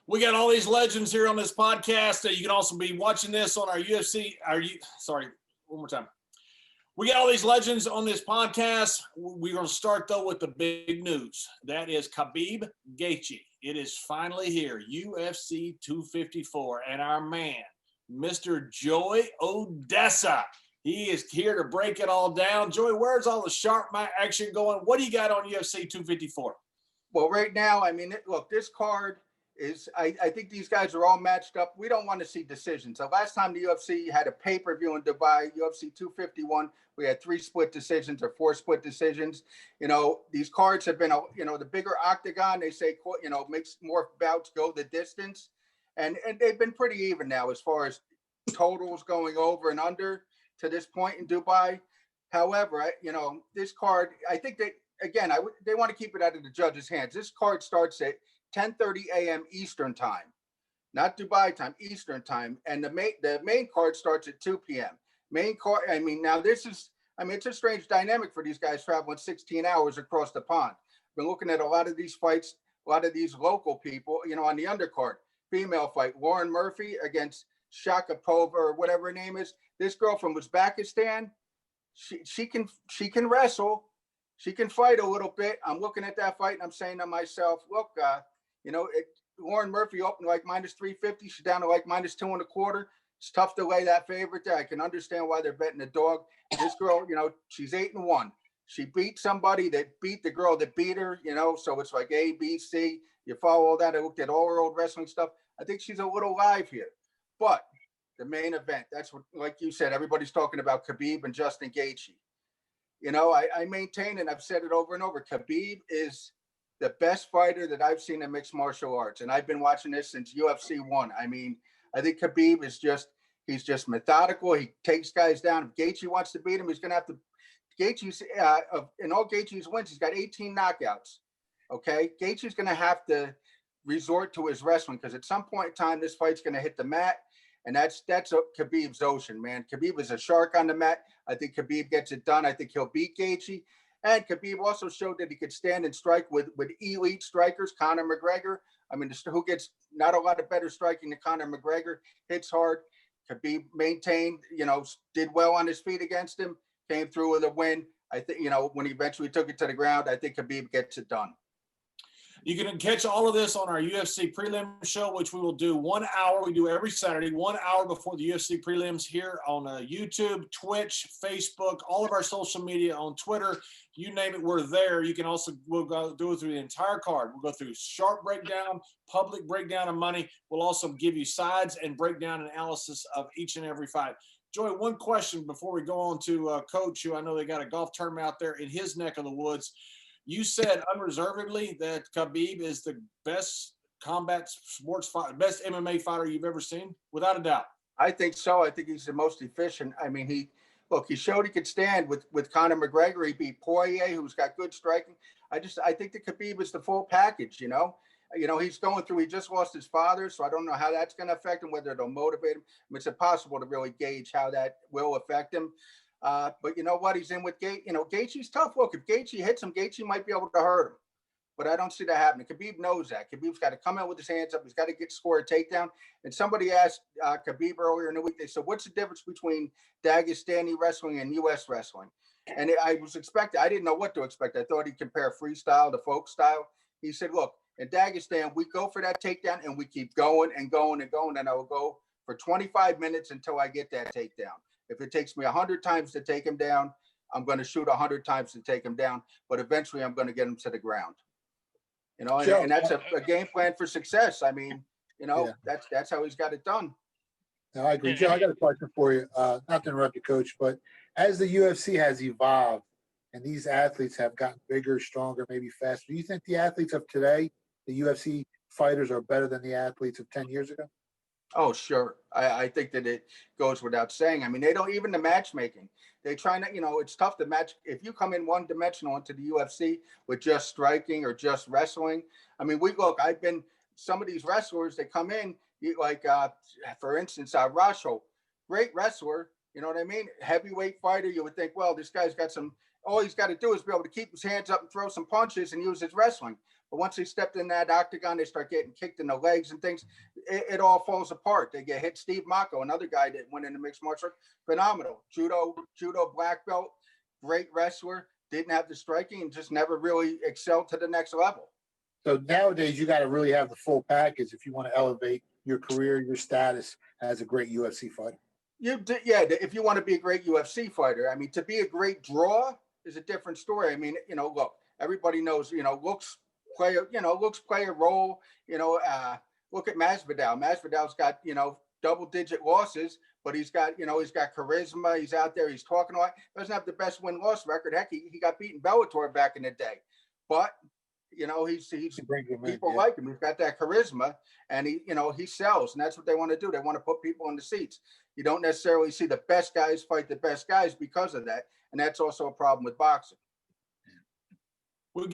We got all these legends here on this podcast. You can also be watching this on our UFC. Sorry, one more time. We got all these legends on this podcast. We're going to start, though, with the big news. That is Khabib Gaethje. It is finally here, UFC 254. And our man, Mr. Joey Oddessa, he is here to break it all down. Joey, where's all the sharp action going? What do you got on UFC 254? Well, right now, I mean, look, this card is, I think these guys are all matched up. We don't want to see decisions. The last time the UFC had a pay-per-view in Dubai, UFC 251, we had 3 split decisions or 4 split decisions. You know, these cards have been, the bigger octagon, they say, makes more bouts go the distance. And they've been pretty even now as far as totals going over and under to this point in Dubai. However, this card, I think they want to keep it out of the judges' hands. This card starts at 10:30 a.m. Eastern time, not Dubai time, Eastern time. And the main card starts at 2 p.m. Main card, it's a strange dynamic for these guys traveling 16 hours across the pond. Been looking at a lot of these fights, a lot of these local people, on the undercard. Female fight, Lauren Murphy against Shakapova or whatever her name is. This girl from Uzbekistan, she can wrestle. She can fight a little bit. I'm looking at that fight and I'm saying to myself, look, Lauren Murphy opened like minus 350. She's down to like minus 2.25. It's tough to lay that favorite there. I can understand why they're betting the dog. This girl, she's 8-1. She beat somebody that beat the girl that beat her, so it's like A, B, C. You follow all that. I looked at all her old wrestling stuff. I think she's a little live here. But the main event, that's what, like you said, everybody's talking about Khabib and Justin Gaethje. I maintain, and I've said it over and over, Khabib is the best fighter that I've seen in mixed martial arts. And I've been watching this since UFC 1. I mean, I think Khabib is he's just methodical. He takes guys down. If Gaethje wants to beat him, he's going to have to. Gaethje's, in all Gaethje's wins, he's got 18 knockouts. Okay? Gaethje's going to have to resort to his wrestling because at some point in time, this fight's going to hit the mat. And that's Khabib's ocean, man. Khabib is a shark on the mat. I think Khabib gets it done. I think he'll beat Gaethje. And Khabib also showed that he could stand and strike with elite strikers. Conor McGregor, who gets not a lot of better striking than Conor McGregor, hits hard. Khabib maintained, did well on his feet against him, came through with a win. I think, when he eventually took it to the ground, I think Khabib gets it done. You can catch all of this on our UFC prelim show, which we will do 1 hour. We do every Saturday, 1 hour before the UFC prelims here on YouTube, Twitch, Facebook, all of our social media on Twitter. You name it, we're there. We'll go do it through the entire card. We'll go through sharp breakdown, public breakdown of money. We'll also give you sides and breakdown analysis of each and every fight. Joey, one question before we go on to Coach, who I know they got a golf tournament out there in his neck of the woods. You said unreservedly that Khabib is the best combat sports fighter, best MMA fighter you've ever seen, without a doubt. I think so. I think he's the most efficient. I mean, he showed he could stand with Conor McGregor. He beat Poirier, who's got good striking. I think that Khabib is the full package, he's going through, he just lost his father, so I don't know how that's going to affect him, whether it'll motivate him. It's impossible to really gauge how that will affect him. But you know what? He's in with Gaethje. Gaethje's tough. Look, if Gaethje hits him, Gaethje might be able to hurt him. But I don't see that happening. Khabib knows that. Khabib's got to come out with his hands up. He's got to score a takedown. And somebody asked Khabib earlier in the week, they said, what's the difference between Dagestani wrestling and U.S. wrestling? And I didn't know what to expect. I thought he'd compare freestyle to folk style. He said, look, in Dagestan, we go for that takedown and we keep going and going and going. And I will go for 25 minutes until I get that takedown. If it takes me 100 times to take him down, I'm going to shoot 100 times to take him down. But eventually, I'm going to get him to the ground. And that's a game plan for success. That's how he's got it done. No, I agree. Joe, I got a question for you. Not to interrupt you, Coach, but as the UFC has evolved and these athletes have gotten bigger, stronger, maybe faster, do you think the athletes of today, the UFC fighters, are better than the athletes of 10 years ago? Oh, sure. I think that it goes without saying. they don't, even the matchmaking. They try not, it's tough to match. If you come in one dimensional into the UFC with just striking or just wrestling. I've been, some of these wrestlers that come in, for instance, Rasho, great wrestler, heavyweight fighter. You would think, well, this guy's got all he's got to do is be able to keep his hands up and throw some punches and use his wrestling. But once they stepped in that octagon, they start getting kicked in the legs and things. It all falls apart. They get hit. Steve Mako, another guy that went into mixed martial arts, phenomenal. Judo black belt, great wrestler, didn't have the striking and just never really excelled to the next level. So nowadays, you got to really have the full package if you want to elevate your career, your status as a great UFC fighter. If you want to be a great UFC fighter, I mean, to be a great draw is a different story. I mean, look, everybody knows, looks play a role. Look at Masvidal. Masvidal's got, double-digit losses, but he's got charisma. He's out there. He's talking a lot. Doesn't have the best win-loss record. Heck, he got beaten Bellator back in the day, but people like him. He's got that charisma, and he sells, and that's what they want to do. They want to put people in the seats. You don't necessarily see the best guys fight the best guys because of that, and that's also a problem with boxing.